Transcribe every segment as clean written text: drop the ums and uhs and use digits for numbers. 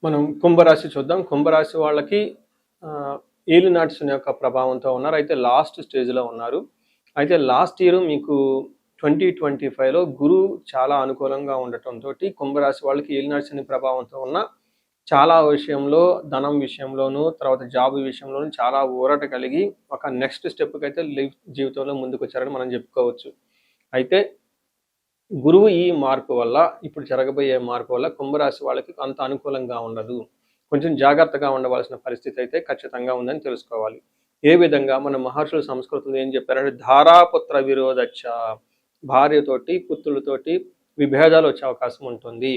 మనం కుంభరాశి చూద్దాం. కుంభరాశి వాళ్ళకి ఏలినాటి శని యొక్క ప్రభావంతో ఉన్నారు. అయితే లాస్ట్ స్టేజ్‌లో ఉన్నారు. అయితే లాస్ట్ ఇయర్ మీకు 2025లో గురువు చాలా అనుకూలంగా ఉండటంతోటి కుంభరాశి వాళ్ళకి ఏలినాటి శని ప్రభావంతో ఉన్న చాలా విషయంలో, ధనం విషయంలోనూ, తర్వాత జాబ్ విషయంలోనూ చాలా ఊరట కలిగి ఒక నెక్స్ట్ స్టెప్‌కైతే జీవితంలో ముందుకొచ్చారని మనం చెప్పుకోవచ్చు. అయితే గురువు ఈ మార్పు వల్ల, ఇప్పుడు జరగబోయే మార్పు వల్ల కుంభరాశి వాళ్ళకి అంత అనుకూలంగా ఉండదు. కొంచెం జాగ్రత్తగా ఉండవలసిన పరిస్థితి అయితే ఖచ్చితంగా ఉందని తెలుసుకోవాలి. ఏ విధంగా మన మహర్షుల సంస్కృతంలో ఏం చెప్పారంటే ధారాపుత్ర విరోధచ్చ, భార్యతోటి, పుత్రులతోటి విభేదాలు వచ్చే అవకాశం ఉంటుంది.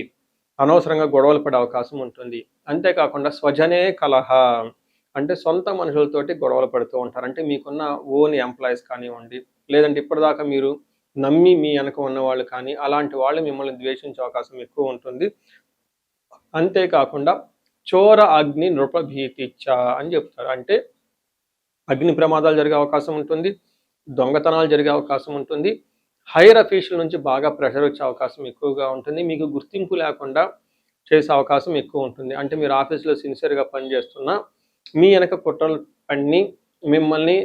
అనవసరంగా గొడవలు పడే అవకాశం ఉంటుంది. అంతేకాకుండా స్వజనే కలహ, అంటే సొంత మనుషులతోటి గొడవలు పడుతూ ఉంటారు. అంటే మీకున్న ఓన్ ఎంప్లాయీస్ కానివ్వండి, లేదంటే ఇప్పటిదాకా మీరు నమ్మి మీ వెనక ఉన్నవాళ్ళు కానీ, అలాంటి వాళ్ళు మిమ్మల్ని ద్వేషించే అవకాశం ఎక్కువ ఉంటుంది. అంతేకాకుండా చోర అగ్ని నృపభీతిచ్చ అని చెప్తారు. అంటే అగ్ని ప్రమాదాలు జరిగే అవకాశం ఉంటుంది, దొంగతనాలు జరిగే అవకాశం ఉంటుంది, హైయర్ అఫీషియల్ నుంచి బాగా ప్రెషర్ వచ్చే అవకాశం ఎక్కువగా ఉంటుంది, మీకు గుర్తింపు లేకుండా చేసే అవకాశం ఎక్కువ ఉంటుంది. అంటే మీరు ఆఫీస్లో సిన్సియర్గా పనిచేస్తున్నా మీ వెనక కుట్రలు పన్ని మిమ్మల్ని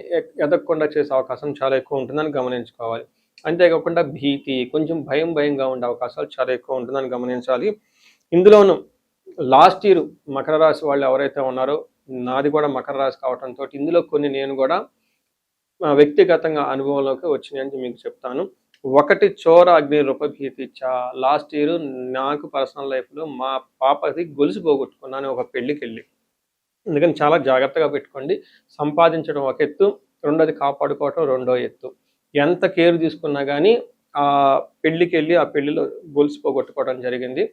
ఎదగకుండా చేసే అవకాశం చాలా ఎక్కువ ఉంటుందని గమనించుకోవాలి. అంతేకాకుండా భీతి, కొంచెం భయంగా ఉండే అవకాశాలు చాలా ఎక్కువ ఉంటుందని గమనించాలి. ఇందులోనూ లాస్ట్ ఇయర్ మకర రాశి వాళ్ళు ఎవరైతే ఉన్నారో, నాది కూడా మకర రాశి కావడంతో ఇందులో కొన్ని నేను కూడా వ్యక్తిగతంగా అనుభవంలోకి వచ్చినాయని మీకు చెప్తాను. ఒకటి చోర అగ్ని రూపభీతిచ్చ. లాస్ట్ ఇయర్ నాకు పర్సనల్ లైఫ్లో మా పాపది గొలుసు పోగొట్టుకున్నాను ఒక పెళ్ళికి వెళ్ళి. అందుకని చాలా జాగ్రత్తగా పెట్టుకోండి. సంపాదించడం ఒక ఎత్తు, రెండోది కాపాడుకోవటం రెండో ఎత్తు. ఎంత కేర్ తీసుకున్నా కానీ ఆ పెళ్ళికి వెళ్ళి ఆ పెళ్లిలో గొలుసు పోగొట్టుకోవడం జరిగింది.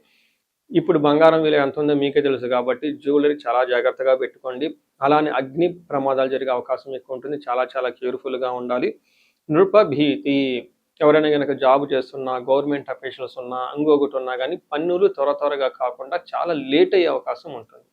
ఇప్పుడు బంగారం విలువ ఎంత ఉందో మీకే తెలుసు కాబట్టి జ్యువెలరీ చాలా జాగ్రత్తగా పెట్టుకోండి. అలానే అగ్ని ప్రమాదాలు జరిగే అవకాశం ఎక్కువ ఉంటుంది. చాలా కేర్ఫుల్గా ఉండాలి. నృపభీతి, ఎవరైనా కనుక జాబ్ చేస్తున్నా, గవర్నమెంట్ అఫీషియల్స్ ఉన్నా, ఇంకొకటి ఉన్నా కానీ పన్నులు త్వరగా కాకుండా చాలా లేట్ అయ్యే అవకాశం ఉంటుంది.